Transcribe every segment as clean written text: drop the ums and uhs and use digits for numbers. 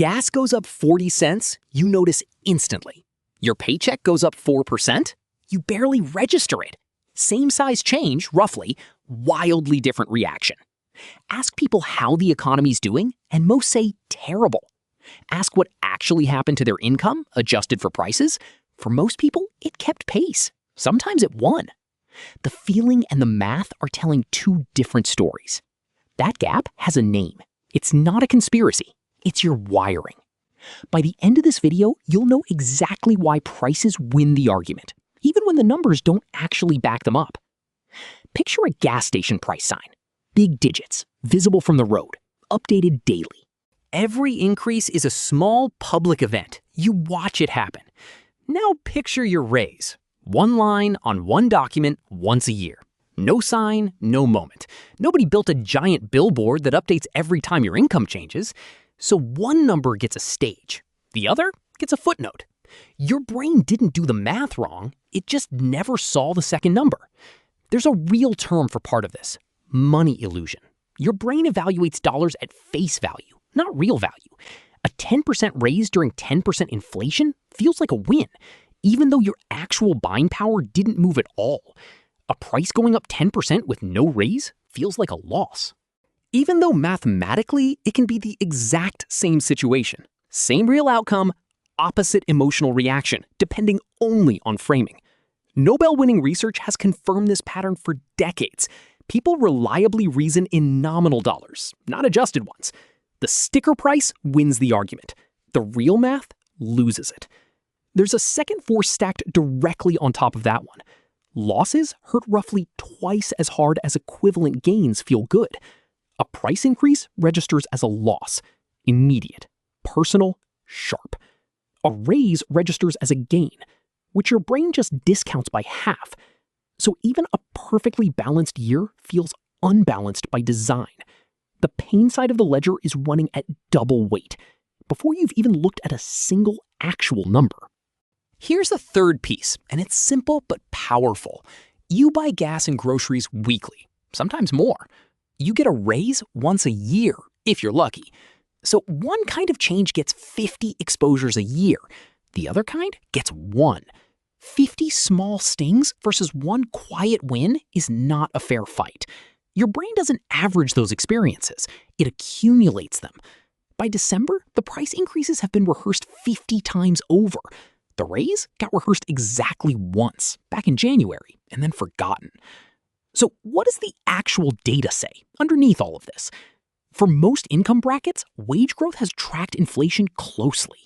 gas goes up 40 cents, you notice instantly. Your paycheck goes up 4%, you barely register it. Same size change, roughly, wildly different reaction. Ask people how the economy's doing, and most say terrible. Ask what actually happened to their income, adjusted for prices. For most people, it kept pace. Sometimes it won. The feeling and the math are telling two different stories. That gap has a name. It's not a conspiracy. It's your wiring. By the end of this video, you'll know exactly why prices win the argument, even when the numbers don't actually back them up. Picture a gas station price sign. Big digits, visible from the road, updated daily. Every increase is a small public event. You watch it happen. Now picture your raise. One line on one document once a year. No sign, no moment. Nobody built a giant billboard that updates every time your income changes. So one number gets a stage. The other gets a footnote. Your brain didn't do the math wrong. It just never saw the second number. There's a real term for part of this. Money illusion. Your brain evaluates dollars at face value, not real value. A 10% raise during 10% inflation feels like a win, even though your actual buying power didn't move at all. A price going up 10% with no raise feels like a loss. Even though mathematically it can be the exact same situation. Same real outcome, opposite emotional reaction, depending only on framing. Nobel-winning research has confirmed this pattern for decades. People reliably reason in nominal dollars, not adjusted ones. The sticker price wins the argument. The real math loses it. There's a second force stacked directly on top of that one. Losses hurt roughly twice as hard as equivalent gains feel good. A price increase registers as a loss, immediate, personal, sharp. A raise registers as a gain, which your brain just discounts by half. So even a perfectly balanced year feels unbalanced by design. The pain side of the ledger is running at double weight before you've even looked at a single actual number. Here's the third piece, and it's simple but powerful. You buy gas and groceries weekly, sometimes more. You get a raise once a year, if you're lucky. So one kind of change gets 50 exposures a year. The other kind gets one. 50 small stings versus one quiet win is not a fair fight. Your brain doesn't average those experiences. It accumulates them. By December, the price increases have been rehearsed 50 times over. The raise got rehearsed exactly once, back in January, and then forgotten. So what does the actual data say underneath all of this? For most income brackets, wage growth has tracked inflation closely.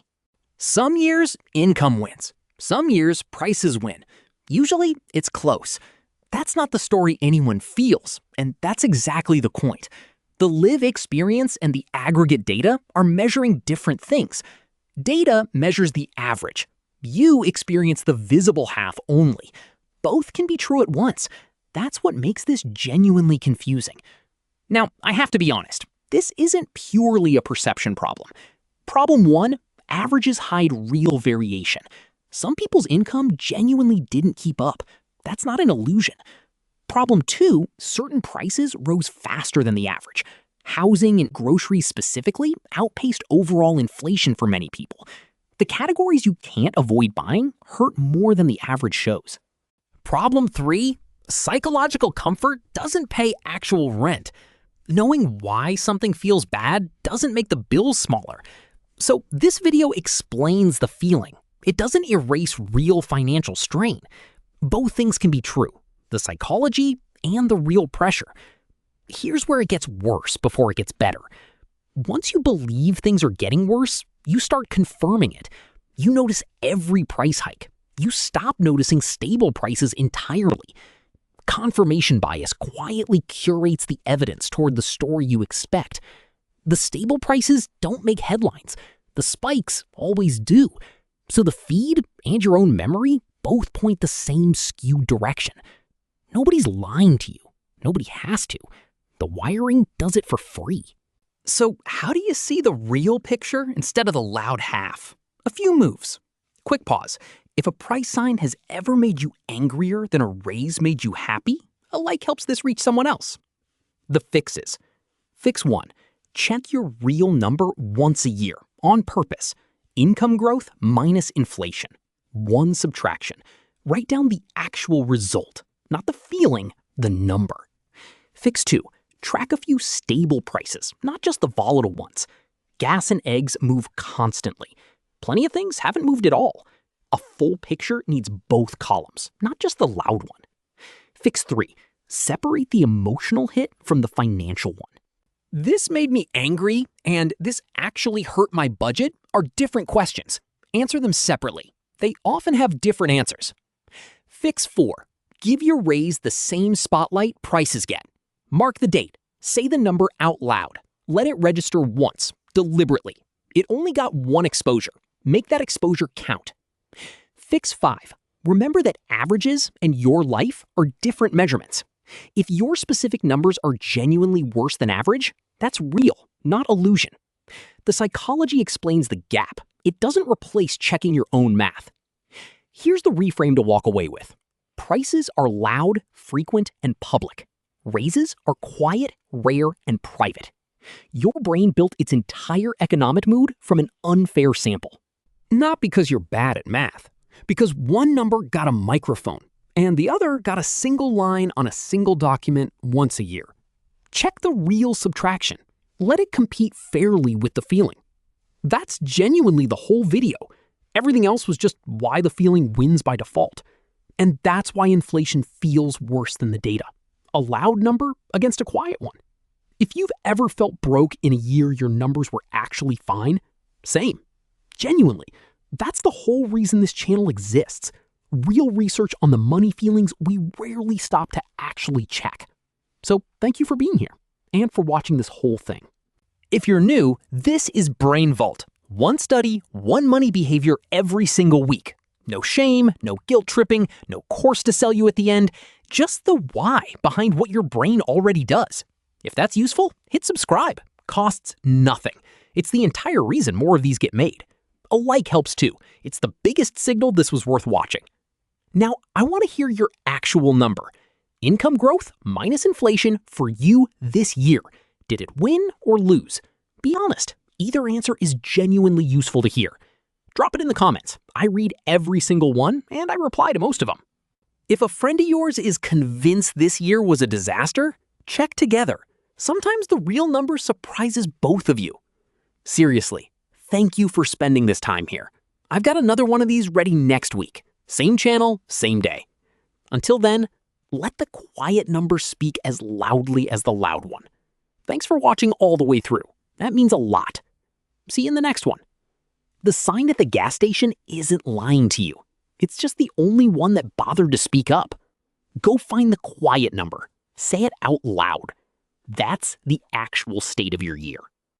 Some years, income wins. Some years, prices win. Usually, it's close. That's not the story anyone feels, and that's exactly the point. The live experience and the aggregate data are measuring different things. Data measures the average. You experience the visible half only. Both can be true at once. That's what makes this genuinely confusing. Now, I have to be honest. This isn't purely a perception problem. Problem one, averages hide real variation. Some people's income genuinely didn't keep up. That's not an illusion. Problem two, certain prices rose faster than the average. Housing and groceries specifically outpaced overall inflation for many people. The categories you can't avoid buying hurt more than the average shows. Problem three, psychological comfort doesn't pay actual rent. Knowing why something feels bad doesn't make the bills smaller. So this video explains the feeling. It doesn't erase real financial strain. Both things can be true, the psychology and the real pressure. Here's where it gets worse before it gets better. Once you believe things are getting worse, you start confirming it. You notice every price hike. You stop noticing stable prices entirely. Confirmation bias quietly curates the evidence toward the story you expect. The stable prices don't make headlines. The spikes always do. So the feed and your own memory both point the same skewed direction. Nobody's lying to you. Nobody has to. The wiring does it for free. So how do you see the real picture instead of the loud half? A few moves. Quick pause. If a price sign has ever made you angrier than a raise made you happy, a like helps this reach someone else. The fixes. Fix one. Check your real number once a year. on purpose. Income growth minus inflation. One subtraction. Write down the actual result, not the feeling, the number. Fix 2. Track a few stable prices, not just the volatile ones. Gas and eggs move constantly. Plenty of things haven't moved at all. A full picture needs both columns, not just the loud one. Fix 3. Separate the emotional hit from the financial one. This made me angry, and this actually hurt my budget are different questions. Answer them separately. They often have different answers. Fix 4. Give your raise the same spotlight prices get. Mark the date. Say the number out loud. Let it register once, deliberately. It only got one exposure. Make that exposure count. Fix 5. Remember that averages and your life are different measurements. If your specific numbers are genuinely worse than average, that's real, not illusion. The psychology explains the gap. It doesn't replace checking your own math. Here's the reframe to walk away with. Prices are loud, frequent, and public. Raises are quiet, rare, and private. Your brain built its entire economic mood from an unfair sample. Not because you're bad at math, because one number got a microphone, and the other got a single line on a single document once a year. Check the real subtraction. Let it compete fairly with the feeling. That's genuinely the whole video. Everything else was just why the feeling wins by default. And that's why inflation feels worse than the data. A loud number against a quiet one. If you've ever felt broke in a year your numbers were actually fine, same. Genuinely, that's the whole reason this channel exists. Real research on the money feelings we rarely stop to actually check. So thank you for being here and for watching this whole thing. If you're new, this is BrainVault. One study, one money behavior every single week. No shame, no guilt tripping, no course to sell you at the end, just the why behind what your brain already does. If that's useful, hit subscribe. Costs nothing. It's the entire reason more of these get made. A like helps too. It's the biggest signal this was worth watching. Now, I want to hear your actual number. Income growth minus inflation for you this year. Did it win or lose? Be honest. Either answer is genuinely useful to hear. Drop it in the comments. I read every single one, and I reply to most of them. If a friend of yours is convinced this year was a disaster, check together. Sometimes the real number surprises both of you. Seriously, thank you for spending this time here. I've got another one of these ready next week. Same channel, same day. Until then, let the quiet number speak as loudly as the loud one. Thanks for watching all the way through. That means a lot. See you in the next one. The sign at the gas station isn't lying to you. It's just the only one that bothered to speak up. Go find the quiet number. Say it out loud. That's the actual state of your year.